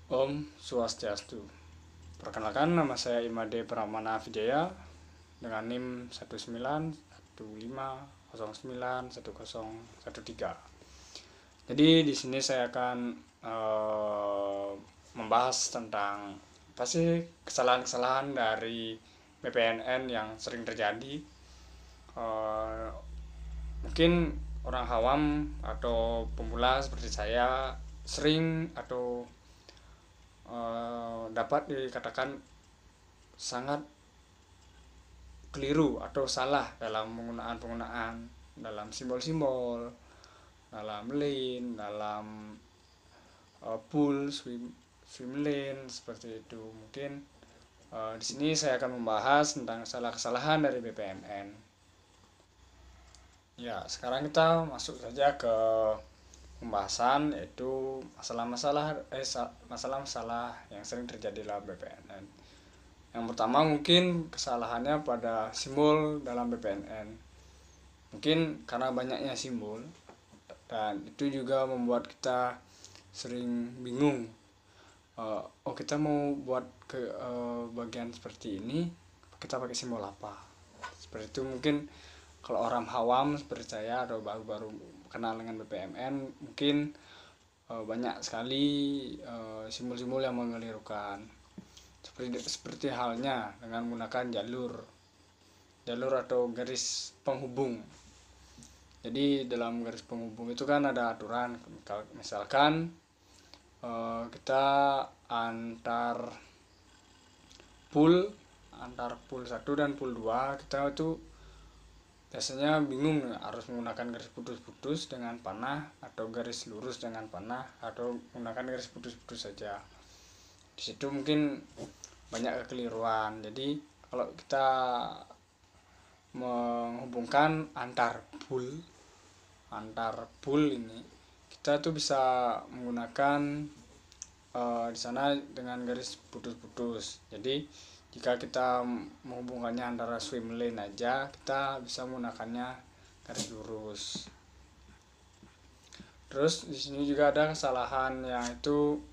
Om Swastiastu. Perkenalkan, nama saya Imade Pramana Vijaya dengan NIM 19150910113. Jadi di sini saya akan membahas tentang apa sih kesalahan-kesalahan dari BPNN yang sering terjadi. Eh, Mungkin orang awam atau pemula seperti saya sering atau dapat dikatakan sangat keliru atau salah dalam penggunaan dalam simbol-simbol, dalam lane, dalam pool, swim lane seperti itu. Mungkin di sini saya akan membahas tentang kesalahan dari BPMN. Ya, sekarang kita masuk saja ke pembahasan, yaitu masalah-masalah yang sering terjadi dalam BPNN. Yang pertama mungkin kesalahannya pada simbol dalam BPNN. Mungkin karena banyaknya simbol dan itu juga membuat kita sering bingung. Kita mau buat ke bagian seperti ini, kita pakai simbol apa? Seperti itu mungkin kalau orang awam seperti saya atau baru-baru kenal dengan BPMN mungkin banyak sekali simbol-simbol yang mengelirukan. Seperti halnya dengan menggunakan jalur atau garis penghubung. Jadi dalam garis penghubung itu kan ada aturan, misalkan kita antar pool 1 dan pool 2 kita itu biasanya bingung harus menggunakan garis putus-putus dengan panah atau garis lurus dengan panah atau menggunakan garis putus-putus saja. Di situ mungkin banyak kekeliruan. Jadi kalau kita menghubungkan antar pool ini, kita tuh bisa menggunakan di sana dengan garis putus-putus. Jadi jika kita menghubungkannya antara swim lane aja, kita bisa menggunakannya garis lurus. Terus di sini juga ada kesalahan yaitu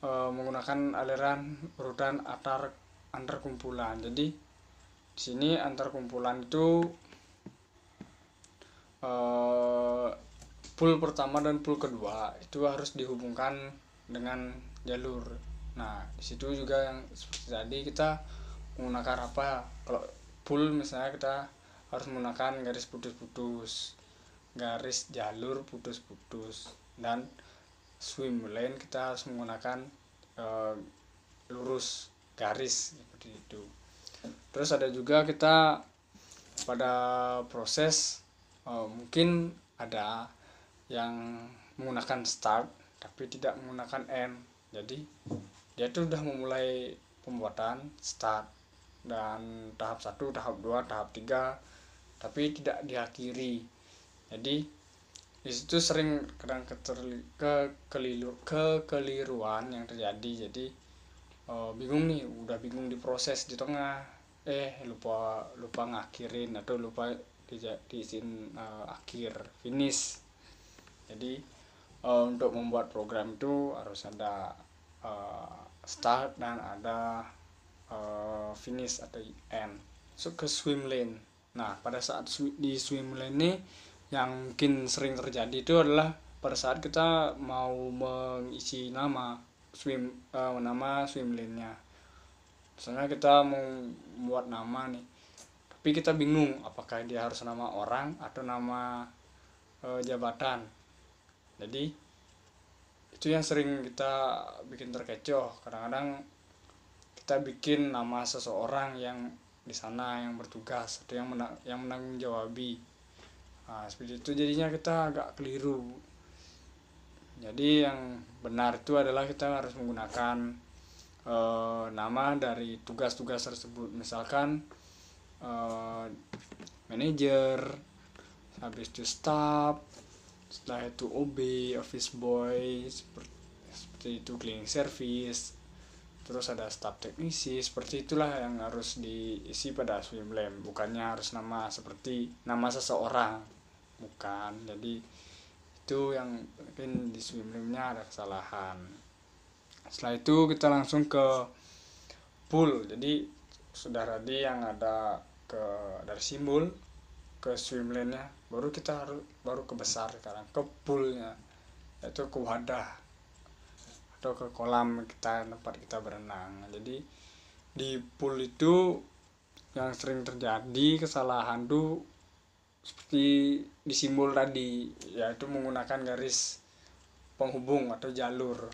menggunakan aliran urutan antar kumpulan. Jadi di sini antar kumpulan itu pool pertama dan pool kedua itu harus dihubungkan dengan jalur. Nah, di situ juga yang seperti tadi kita menggunakan apa? Kalau pool misalnya kita harus menggunakan garis putus-putus, garis jalur putus-putus, dan swim lane kita harus menggunakan lurus garis seperti itu. Terus ada juga kita pada proses mungkin ada yang menggunakan start tapi tidak menggunakan end. Jadi dia tuh udah memulai pembuatan start dan tahap 1, tahap 2, tahap 3 tapi tidak diakhiri. Jadi disitu sering kadang kekeliruan yang terjadi. Jadi bingung nih, udah bingung di proses di tengah, lupa ngakhirin atau lupa diizin akhir finish. Jadi untuk membuat program itu harus ada start dan ada finish atau end. So ke swim lane. Nah, pada saat di swim lane ini yang mungkin sering terjadi itu adalah pada saat kita mau mengisi nama swim lane-nya. Misalnya kita mau membuat nama nih, tapi kita bingung apakah dia harus nama orang atau nama jabatan. Jadi itu yang sering kita bikin terkecoh. Kadang-kadang kita bikin nama seseorang yang di sana yang bertugas atau yang menanggung jawabi. Nah, seperti itu jadinya kita agak keliru. Jadi yang benar itu adalah kita harus menggunakan nama dari tugas-tugas tersebut. Misalkan manager, habis itu staff, setelah itu OB, office boy, seperti itu cleaning service, terus ada staff teknisi. Seperti itulah yang harus diisi pada swim lane, bukannya harus nama seperti nama seseorang, bukan. Jadi itu yang mungkin di swim lane-nya ada kesalahan. Setelah itu kita langsung ke pool. Jadi sudah tadi yang ada ke dari simbol ke swim lane-nya, baru ke besar sekarang ke poolnya, yaitu ke wadah atau ke kolam tempat kita berenang. Jadi di pool itu yang sering terjadi kesalahan tuh seperti di simbol tadi, yaitu menggunakan garis penghubung atau jalur.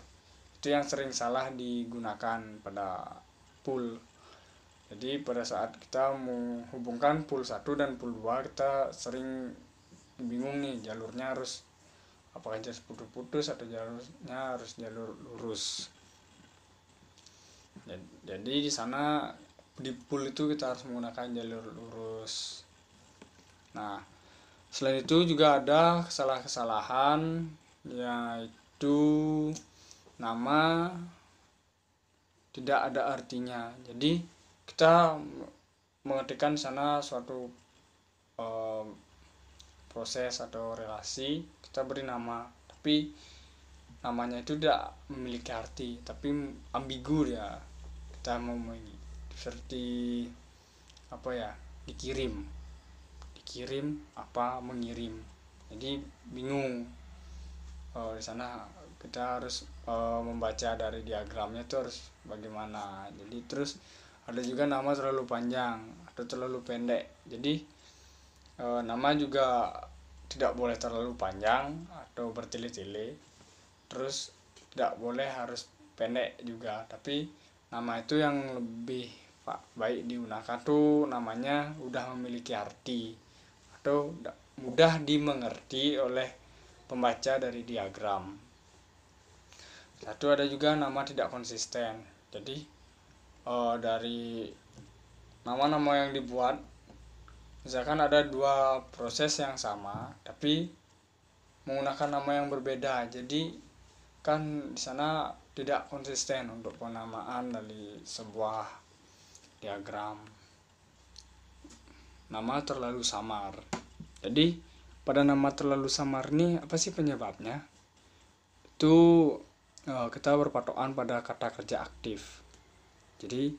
Itu yang sering salah digunakan pada pool. Jadi pada saat kita menghubungkan pool 1 dan pool 2, kita sering bingung nih jalurnya harus apakah jalur putus-putus atau jalurnya harus jalur lurus. Jadi di sana di pool itu kita harus menggunakan jalur lurus. Nah, selain itu juga ada kesalahan-kesalahan, yaitu nama tidak ada artinya. Jadi kita mengetikkan sana suatu proses atau relasi, kita beri nama, tapi namanya itu tidak memiliki arti, tapi ambigu ya. Kita mau seperti apa ya, dikirim apa mengirim, jadi bingung. Di sana kita harus membaca dari diagramnya itu harus bagaimana. Jadi terus ada juga nama terlalu panjang atau terlalu pendek. Jadi nama juga tidak boleh terlalu panjang atau bertele-tele, terus tidak boleh harus pendek juga. Tapi nama itu yang lebih baik digunakan tuh namanya udah memiliki arti atau mudah dimengerti oleh pembaca dari diagram. Satu, ada juga nama tidak konsisten. Jadi dari nama-nama yang dibuat, misalkan ada dua proses yang sama tapi menggunakan nama yang berbeda, jadi kan di sana tidak konsisten untuk penamaan dari sebuah diagram. Nama terlalu samar. Jadi pada nama terlalu samar ini apa sih penyebabnya? Itu kita berpatokan pada kata kerja aktif. Jadi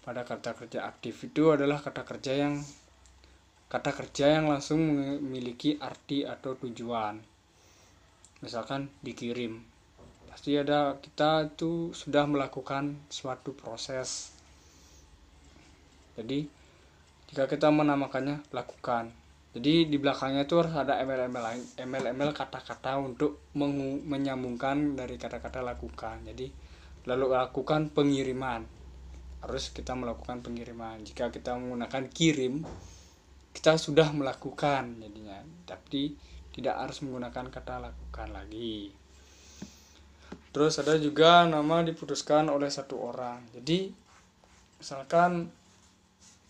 pada kata kerja aktif itu adalah kata kerja yang langsung memiliki arti atau tujuan. Misalkan dikirim, pasti ada kita itu sudah melakukan suatu proses. Jadi jika kita menamakannya lakukan, jadi di belakangnya itu harus ada embel-embel kata-kata untuk menyambungkan dari kata-kata lakukan. Jadi lalu lakukan pengiriman, harus kita melakukan pengiriman. Jika kita menggunakan kirim, kita sudah melakukan jadinya, tapi tidak harus menggunakan kata lakukan lagi. Terus ada juga nama diputuskan oleh satu orang. Jadi misalkan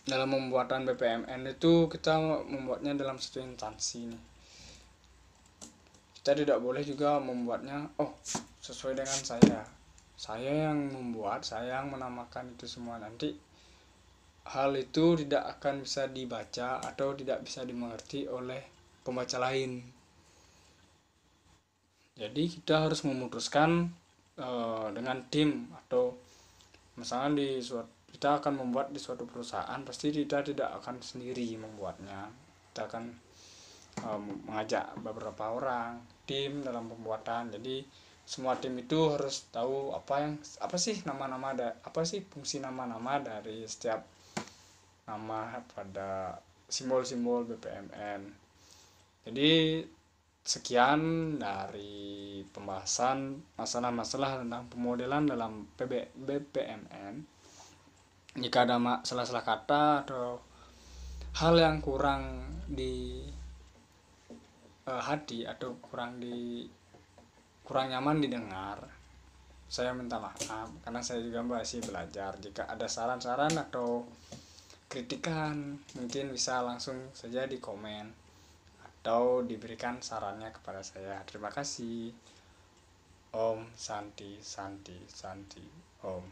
dalam pembuatan BPMN itu kita membuatnya dalam satu instansi nih. Kita tidak boleh juga membuatnya sesuai dengan saya yang membuat, saya yang menamakan itu semua. Nanti hal itu tidak akan bisa dibaca atau tidak bisa dimengerti oleh pembaca lain. Jadi kita harus memutuskan dengan tim, atau misalnya kita akan membuat di suatu perusahaan, pasti kita tidak akan sendiri membuatnya. Kita akan mengajak beberapa orang tim dalam pembuatan. Jadi semua tim itu harus tahu apa sih nama-nama, apa sih fungsi nama-nama dari setiap nama pada simbol-simbol BPMN. Jadi sekian dari pembahasan masalah-masalah tentang pemodelan dalam BPMN. Jika ada salah-salah kata atau hal yang kurang di hati atau kurang nyaman didengar, saya minta maaf karena saya juga masih belajar. Jika ada saran-saran atau kritikan, mungkin bisa langsung saja di komen atau diberikan sarannya kepada saya. Terima kasih. Om Santi Santi Santi Om.